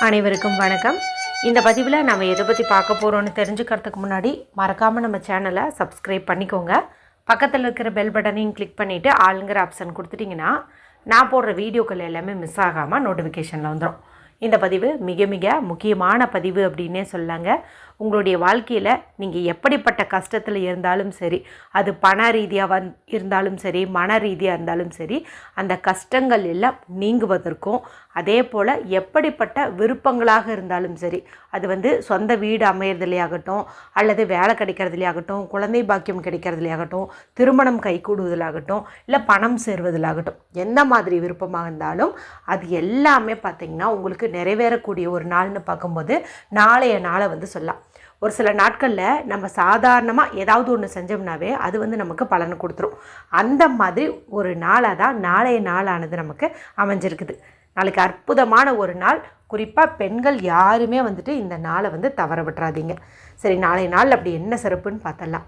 அனைவருக்கும் வணக்கம். இந்த பதிவில் நம்ம எதை பற்றி பார்க்க போகிறோன்னு தெரிஞ்சுக்கிறதுக்கு முன்னாடி மறக்காமல் நம்ம சேனலை சப்ஸ்கிரைப் பண்ணிக்கோங்க. பக்கத்தில் இருக்கிற பெல் பட்டனையும் கிளிக் பண்ணிவிட்டு ஆளுங்கிற ஆப்ஷன் கொடுத்துட்டிங்கன்னா நான் போடுற வீடியோக்கள் எல்லாமே மிஸ் ஆகாமல் நோட்டிஃபிகேஷனில் வந்துடும். இந்த பதிவு மிக மிக முக்கியமான பதிவு அப்படின்னே சொல்லாங்க. உங்களுடைய வாழ்க்கையில் நீங்கள் எப்படிப்பட்ட கஷ்டத்தில் இருந்தாலும் சரி, அது பண ரீதியாக இருந்தாலும் சரி, மன ரீதியாக இருந்தாலும் சரி, அந்த கஷ்டங்கள் எல்லாம் நீங்குவதற்கும், அதே போல் எப்படிப்பட்ட விருப்பங்களாக இருந்தாலும் சரி, அது சொந்த வீடு அமையறதுலையாகட்டும், அல்லது வேலை கிடைக்கிறதுலையாகட்டும், குழந்தை பாக்கியம் கிடைக்கிறதுலையாகட்டும், திருமணம் கைகூடுவதிலாகட்டும், இல்லை பணம் சேர்வதிலாகட்டும், எந்த மாதிரி விருப்பமாக இருந்தாலும் அது எல்லாமே பார்த்திங்கன்னா உங்களுக்கு நிறைவேறக்கூடிய ஒரு நாள்னு பார்க்கும்போது நாளைய நாளை சொல்லலாம். ஒரு சில நாட்களில் நம்ம சாதாரணமாக ஏதாவது ஒன்று செஞ்சோம்னாவே அது நமக்கு பலனை கொடுத்துரும். அந்த மாதிரி ஒரு நாளாக தான் நாளைய நாளானது நமக்கு அமைஞ்சிருக்குது. நாளைக்கு அற்புதமான ஒரு நாள். குறிப்பாக பெண்கள் யாருமே இந்த நாளை தவற விட்டுறாதீங்க. சரி, நாளைய நாள் அப்படி என்ன சிறப்புன்னு பார்த்தலாம்.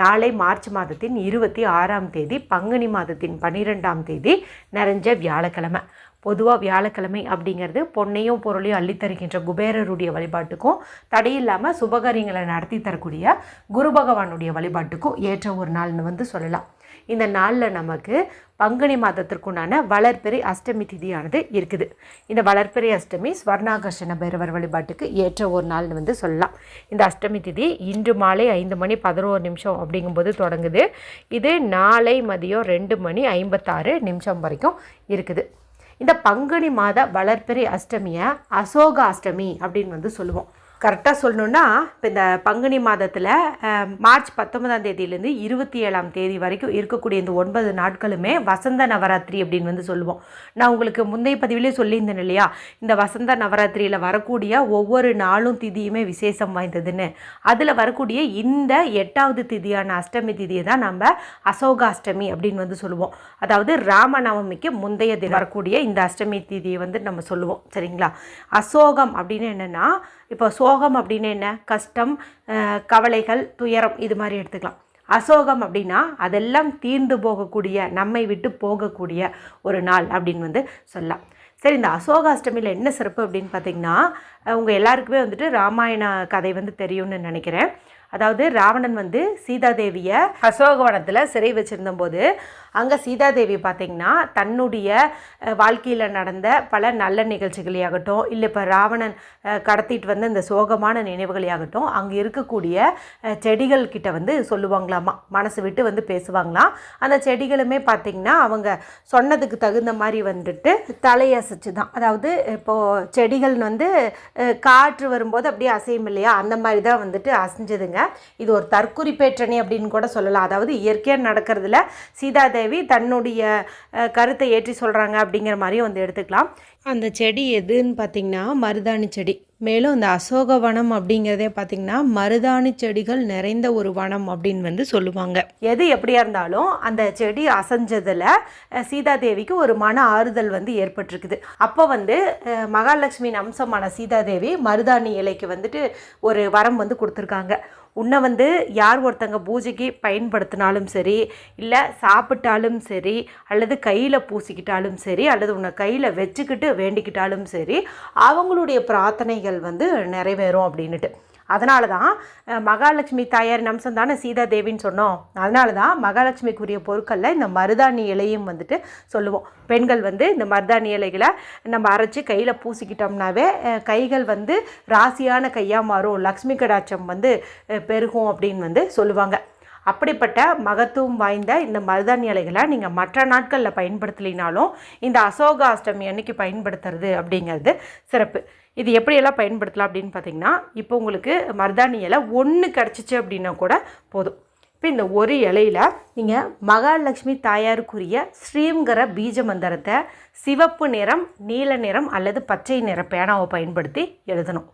நாளை மார்ச் மாதத்தின் 26ஆம் தேதி, பங்குனி மாதத்தின் 12ஆம் தேதி, நிறைஞ்ச வியாழக்கிழமை. பொதுவாக வியாழக்கிழமை அப்படிங்கிறது பொன்னையும் பொருளையும் அள்ளித்தருகின்ற குபேரருடைய வழிபாட்டுக்கும், தடையில்லாமல் சுபகாரியங்களை நடத்தி தரக்கூடிய குரு பகவானுடைய வழிபாட்டுக்கும் ஏற்ற ஒரு நாள்னு சொல்லலாம். இந்த நாளில் நமக்கு பங்குனி மாதத்திற்குண்டான வளர்பிறை அஷ்டமி திதியானது இருக்குது. இந்த வளர்பிறை அஷ்டமி ஸ்வர்ணாகர்ஷண பைரவர் வழிபாட்டுக்கு ஏற்ற ஒரு நாள்னு சொல்லலாம். இந்த அஷ்டமி திதி இன்று மாலை 5:11 அப்படிங்கும்போது தொடங்குது. இது நாளை மதியம் 2:56 வரைக்கும் இருக்குது. இந்த பங்குனி மாத வளர்பிறை அஷ்டமியை அசோக அஷ்டமி அப்படின்னு சொல்லுவோம். கரெக்டாக சொல்லணுன்னா, இப்போ இந்த பங்குனி மாதத்தில் மார்ச் 19ஆம் தேதியிலேருந்து 27ஆம் தேதி வரைக்கும் இருக்கக்கூடிய இந்த 9 நாட்களுமே வசந்த நவராத்திரி அப்படின்னு சொல்லுவோம். நான் உங்களுக்கு முந்தைய பதிவிலே சொல்லியிருந்தேன் இல்லையா, இந்த வசந்த நவராத்திரியில் வரக்கூடிய ஒவ்வொரு நாளும் திதியுமே விசேஷம் வாய்ந்ததுன்னு. அதில் வரக்கூடிய இந்த 8வது திதியான அஷ்டமி திதியை தான் நம்ம அசோக அஷ்டமி அப்படின்னு சொல்லுவோம். அதாவது ராமநவமிக்கு முந்தைய தினம் வரக்கூடிய இந்த அஷ்டமி திதியை நம்ம சொல்லுவோம். சரிங்களா? அசோகம் அப்படின்னு என்னென்னா, இப்போ சோகம் அப்படின்னு என்ன, கஷ்டம், கவலைகள், துயரம், இது மாதிரி எடுத்துக்கலாம். அசோகம் அப்படின்னா அதெல்லாம் தீர்ந்து போகக்கூடிய, நம்மை விட்டு போகக்கூடிய ஒரு நாள் அப்படின்னு சொல்லலாம். சரி, இந்த அசோகாஷ்டமியில் என்ன சிறப்பு அப்படின்னு பார்த்திங்கன்னா, உங்கள் எல்லாருக்குமே ராமாயண கதை தெரியும்னு நினைக்கிறேன். அதாவது ராவணன் சீதாதேவியை அசோகவனத்தில் சிறை வச்சுருந்தபோது அங்கே சீதாதேவி பார்த்திங்கன்னா தன்னுடைய வாழ்க்கையில் நடந்த பல நல்ல நிகழ்ச்சிகளையாகட்டும், இல்லை இப்போ ராவணன் கடத்திட்டு இந்த சோகமான நினைவுகளையாகட்டும், அங்கே இருக்கக்கூடிய செடிகள் கிட்ட சொல்லுவாங்களாமா, மனசு விட்டு பேசுவாங்களாம். அந்த செடிகளுமே பார்த்திங்கன்னா அவங்க சொன்னதுக்கு தகுந்த மாதிரி தலையசைச்சு தான், அதாவது இப்போது செடிகள் காற்று வரும்போது அப்படியே அசையும் இல்லையா, அந்த மாதிரி தான் அசைஞ்சதுங்க. இது ஒரு தற்குறிப்பேற்றணி அப்படின்னு கூட சொல்லலாம். அதாவது இயற்கையாக நடக்கிறதுல சீதாதேவி தன்னுடைய கருத்தை ஏற்றி சொல்கிறாங்க அப்படிங்கிற மாதிரியும் எடுத்துக்கலாம். அந்த செடி எதுன்னு பார்த்திங்கன்னா மருதாணி செடி. மேலும் இந்த அசோகவனம் அப்படிங்கிறதே பார்த்திங்கன்னா மருதாணி செடிகள் நிறைந்த ஒரு வனம் அப்படின்னு சொல்லுவாங்க. எது எப்படியா இருந்தாலும் அந்த செடி அசைஞ்சதில் சீதாதேவிக்கு ஒரு மன ஆறுதல் ஏற்பட்டிருக்குது. அப்போ மகாலட்சுமியின் அம்சமான சீதாதேவி மருதாணி இலைக்கு ஒரு வரம் கொடுத்துருக்காங்க. உன்னை யார் ஒருத்தங்க பூஜைக்கு பயன்படுத்தினாலும் சரி, இல்லை சாப்பிட்டாலும் சரி, அல்லது கையில் பூசிக்கிட்டாலும் சரி, அல்லது உன்னை கையில் வச்சுக்கிட்டு வேண்டிக்கிட்டாலும் சரி, அவங்களுடைய பிரார்த்தனைகள் நிறைவேறும் அப்படின்னுட்டு. அதனால தான் மகாலட்சுமி தாயாரின் அம்சம் தானே சீதாதேவின்னு சொன்னோம். அதனால தான் மகாலட்சுமிக்குரிய பொருட்களில் இந்த மருதாணி இலையும் சொல்லுவோம். பெண்கள் இந்த மருதாணி இலைகளை நம்ம அரைச்சி கையில் பூசிக்கிட்டோம்னாவே கைகள் ராசியான கையாக மாறும், லக்ஷ்மி கடாட்சம் பெருகும் அப்படின்னு சொல்லுவாங்க. அப்படிப்பட்ட மகத்துவம் வாய்ந்த இந்த மருதாணி இலைகளை நீங்கள் மற்ற நாட்களில் பயன்படுத்தலினாலும் இந்த அசோக அஷ்டமி அன்னைக்கு பயன்படுத்துறது அப்படிங்கிறது சிறப்பு. இது எப்படியெல்லாம் பயன்படுத்தலாம் அப்படின்னு பார்த்திங்கன்னா, இப்போ உங்களுக்கு மருதாணி இலை 1 கிடச்சிச்சு அப்படின்னா கூட போதும். இப்போ இந்த ஒரு இலையில் நீங்கள் மகாலட்சுமி தாயாருக்குரிய ஸ்ரீங்கிற பீஜ மந்திரத்தை சிவப்பு நிறம், நீல நிறம் அல்லது பச்சை நிற பேனாவை பயன்படுத்தி எழுதணும்.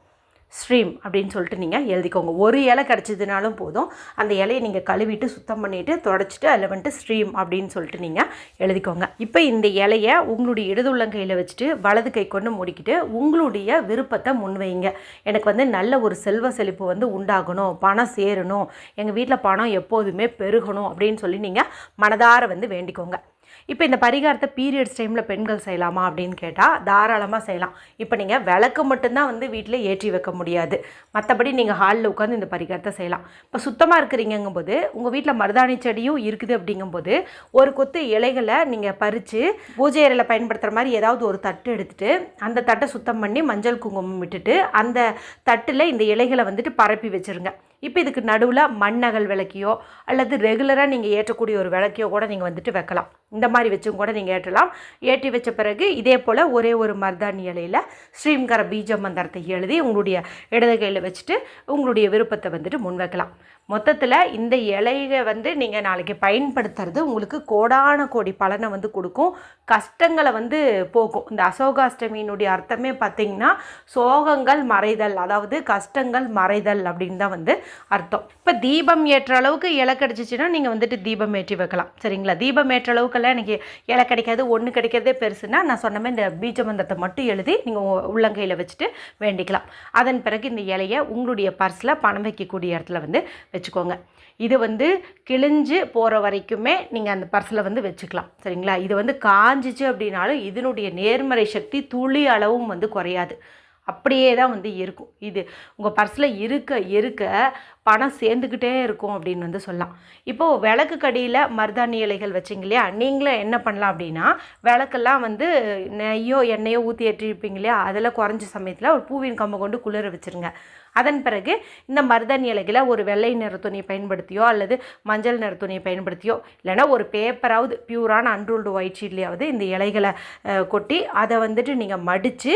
ஸ்ட்ரீம் அப்படின்னு சொல்லிட்டு நீங்கள் எழுதிக்கோங்க. ஒரு இலை கிடச்சிதுனாலும் போதும். அந்த இலையை நீங்கள் கழுவிட்டு சுத்தம் பண்ணிவிட்டு தொடச்சிட்டு அதில் ஸ்ட்ரீம் அப்படின்னு சொல்லிட்டு நீங்கள் எழுதிக்கோங்க. இப்போ இந்த இலையை உங்களுடைய இடது உள்ளங்கையில் வச்சுட்டு வலது கை கொண்டு முடிக்கிட்டு உங்களுடைய விருப்பத்தை முன்வைங்க. எனக்கு நல்ல ஒரு செல்வ செழிப்பு உண்டாகணும், பணம் சேரணும், எங்கள் வீட்டில் பணம் எப்போதுமே பெருகணும் அப்படின்னு சொல்லி நீங்கள் மனதார வேண்டிக்கோங்க. இப்போ இந்த பரிகாரத்தை பீரியட்ஸ் டைமில் பெண்கள் செய்யலாமா அப்படின்னு கேட்டால் தாராளமாக செய்யலாம். இப்போ நீங்கள் விளக்கு மட்டும்தான் வந்து வீட்டில் ஏற்றி வைக்க முடியாது, மற்றபடி நீங்கள் ஹாலில் உட்காந்து இந்த பரிகாரத்தை செய்யலாம். இப்போ சுத்தமாக இருக்கிறீங்கும்போது உங்கள் வீட்டில் மருதாணி செடியும் இருக்குது அப்படிங்கும்போது ஒரு கொத்து இலைகளை நீங்கள் பறித்து பூஜை அறையில் பயன்படுத்துகிற மாதிரி ஏதாவது ஒரு தட்டு எடுத்துகிட்டு அந்த தட்டை சுத்தம் பண்ணி மஞ்சள் குங்குமம் விட்டுட்டு அந்த தட்டில் இந்த இலைகளை வந்துட்டு பரப்பி வச்சுருங்க. இப்போ இதுக்கு நடுவில் மண்ணகல் விளக்கியோ அல்லது ரெகுலராக நீங்கள் ஏற்றக்கூடிய ஒரு விளக்கியோ கூட நீங்கள் வந்துட்டு வைக்கலாம். இந்த மாதிரி வச்சும் கூட நீங்கள் ஏற்றலாம். ஏற்றி வச்ச பிறகு இதே போல் ஒரே ஒரு மருதாணி இலையில் ஸ்ரீம்கர பீஜ மந்திரத்தை எழுதி உங்களுடைய இடது கையில் வச்சுட்டு உங்களுடைய விருப்பத்தை வந்துட்டு முன் வைக்கலாம். மொத்தத்தில் இந்த இலையை வந்து நீங்கள் நாளைக்கு பயன்படுத்துறது உங்களுக்கு கோடான கோடி பலனை வந்து கொடுக்கும், கஷ்டங்களை வந்து போக்கும். இந்த அசோகாஷ்டமியினுடைய அர்த்தமே பார்த்திங்கன்னா சோகங்கள் மறைதல், அதாவது கஷ்டங்கள் மறைதல் அப்படின்னு தான் வந்து அர்த்தம். இப்போ தீபம் ஏற்ற அளவுக்கு இலை கிடச்சிச்சின்னா நீங்கள் வந்துட்டு தீபம் ஏற்றி வைக்கலாம். சரிங்களா? தீபம் ஏற்ற அளவுக்கெல்லாம் எனக்கு இலை கிடைக்காது, ஒன்று கிடைக்கிறதே பெருசுன்னா நான் சொன்னமே இந்த பீஜ மந்திரத்தை மட்டும் எழுதி நீங்கள் உள்ளங்கையில் வச்சுட்டு வேண்டிக்கலாம். அதன் பிறகு இந்த இலையை உங்களுடைய பர்ஸில் பணம் வைக்கக்கூடிய இடத்துல வந்து வச்சுக்கோங்க. இது வந்து கிழிஞ்சு போகிற வரைக்குமே நீங்கள் அந்த பர்ஸில் வந்து வச்சுக்கலாம். சரிங்களா? இது வந்து காஞ்சிச்சு அப்படின்னாலும் இதனுடைய நேர்மறை சக்தி துளி அளவும் வந்து குறையாது, அப்படியே தான் வந்து இருக்கும். இது உங்கள் பர்ஸில் இருக்க பணம் சேர்ந்துக்கிட்டே இருக்கும் அப்படின்னு வந்து சொல்லலாம். இப்போது விளக்கு கடியில் மருதாணி இலைகள் வச்சிங்க இல்லையா, நீங்களும் என்ன பண்ணலாம் அப்படின்னா விளக்கெல்லாம் வந்து நெய்யோ எண்ணெயோ ஊற்றி ஏற்றிருப்பீங்க இல்லையா, அதில் குறைஞ்ச சமயத்தில் ஒரு பூவின் கம்பை கொண்டு குளிர வச்சுருங்க. அதன் பிறகு இந்த மருதாணி இலைகளை ஒரு வெள்ளை நிற துணியை பயன்படுத்தியோ அல்லது மஞ்சள் நிற துணியை பயன்படுத்தியோ இல்லைனா ஒரு பேப்பராவது பியூரான அன்ரூல்டு ஒயிட் ஷீட்லேயாவது இந்த இலைகளை கொட்டி அதை வந்துட்டு நீங்கள் மடித்து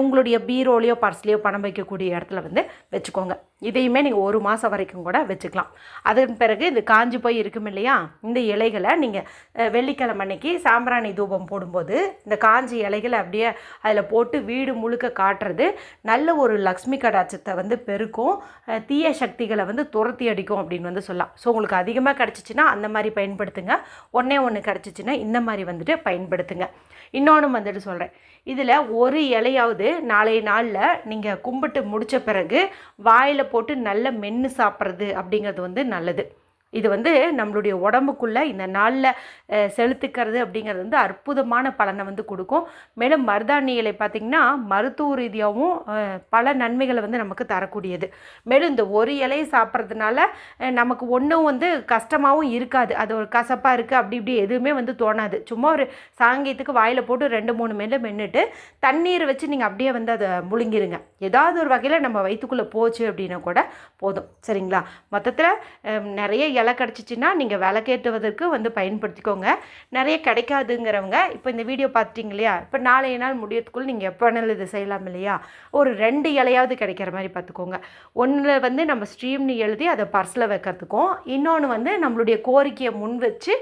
உங்களுடைய பீரோலையோ பர்ஸ்லேயோ பணம் வைக்கக்கூடிய இடத்துல வந்து வச்சுக்கோங்க. இதையுமே நீங்கள் 1 மாதம் வரைக்கும் கூட வச்சுக்கலாம். அதன் பிறகு இது காஞ்சி போய் இருக்கும் இல்லையா, இந்த இலைகளை நீங்கள் வெள்ளிக்கிழமை அன்னைக்கு சாம்பிராணி தூபம் போடும்போது இந்த காஞ்சி இலைகளை அப்படியே அதில் போட்டு வீடு முழுக்க காட்டுறது நல்ல ஒரு லக்ஷ்மி கடாட்சத்தை வந்து பெருக்கும், தீய சக்திகளை வந்து துரத்தி அடிக்கும் அப்படின்னு வந்து சொல்லலாம். ஸோ உங்களுக்கு அதிகமாக கிடச்சிச்சின்னா அந்த மாதிரி பயன்படுத்துங்க, ஒன்று கிடச்சிச்சின்னா இந்த மாதிரி வந்துட்டு பயன்படுத்துங்க. இன்னொன்று வந்துட்டு சொல்கிறேன், இதில் ஒரு இலையாவது நாளைய நாளில் நீங்கள் கும்பிட்டு முடித்த பிறகு வாயில் போட்டு நல்ல மென்று சாப்பிட்றது அப்படிங்கிறது வந்து நல்லது. இது வந்து நம்மளுடைய உடம்புக்குள்ளே இந்த நாளில் செலுத்துக்கிறது அப்படிங்கிறது வந்து அற்புதமான பலனை வந்து கொடுக்கும். மேலும் மருதாணி இலை பார்த்திங்கன்னா மருத்துவ ரீதியாகவும் பல நன்மைகளை வந்து நமக்கு தரக்கூடியது. மேலும் இந்த ஒரு இலையை சாப்பிட்றதுனால நமக்கு ஒன்றும் வந்து கஷ்டமாகவும் இருக்காது, அது ஒரு கசப்பாக இருக்குது அப்படி இப்படி எதுவுமே வந்து தோணாது. சும்மா ஒரு சாங்கியத்துக்கு வாயில் போட்டு 2-3 மெல்ல மென்னுட்டு தண்ணீரை வச்சு நீங்கள் அப்படியே வந்து அதை முழுங்கிருங்க. ஏதாவது ஒரு வகையில் நம்ம வயிற்றுக்குள்ளே போச்சு அப்படின்னா கூட போதும். சரிங்களா? மொத்தத்தில் நிறைய இலை கிடச்சிச்சின்னா நீங்கள் விளக்கேற்றுவதற்கு வந்து பயன்படுத்திக்கோங்க. நிறைய கிடைக்காதுங்கிறவங்க இப்போ இந்த வீடியோ பார்த்துட்டிங்க இல்லையா, இப்போ நாளைய நாள் முடியறதுக்குள்ளே நீங்கள் எப்போ வேணாலும் இது செய்யலாம் இல்லையா, ஒரு 2 இலையாவது கிடைக்கிற மாதிரி பார்த்துக்கோங்க. ஒன்றில் வந்து நம்ம ஸ்ட்ரீம்னு எழுதி அதை பர்ஸில் வைக்கிறதுக்கும், இன்னொன்று வந்து நம்மளுடைய கோரிக்கையை முன் வச்சு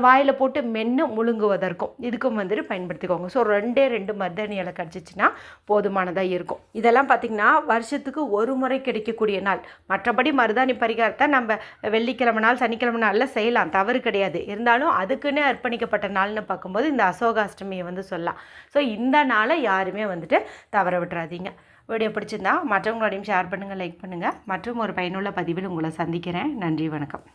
வாயில் போட்டு மென்று முழுங்குவதற்கும் இதுக்கும் வந்துட்டு பயன்படுத்திக்கோங்க. ஸோ 2 மருதாணி இலை கிடச்சிச்சின்னா போதுமானதாக இருக்கும். இதெல்லாம் பார்த்திங்கன்னா வருஷத்துக்கு ஒரு முறை கிடைக்கக்கூடிய நாள். மற்றபடி மருதாணி பரிகாரத்தை நம்ம வெள்ளிக்கிழமை நாள் சனிக்கிழமை நாளில் செய்யலாம், தவறு கிடையாது. இருந்தாலும் அதுக்குன்னே அர்ப்பணிக்கப்பட்ட நாள்னு பார்க்கும்போது இந்த அசோகாஷ்டமியை வந்து சொல்லலாம். ஸோ இந்த நாளை யாருமே வந்துட்டு தவற விட்டுறாதீங்க. வீடியோ பிடிச்சிருந்தா மற்றவங்களோடையும் ஷேர் பண்ணுங்கள், லைக் பண்ணுங்கள். மற்றும் ஒரு பயனுள்ள பதிவில் உங்களை சந்திக்கிறேன். நன்றி, வணக்கம்.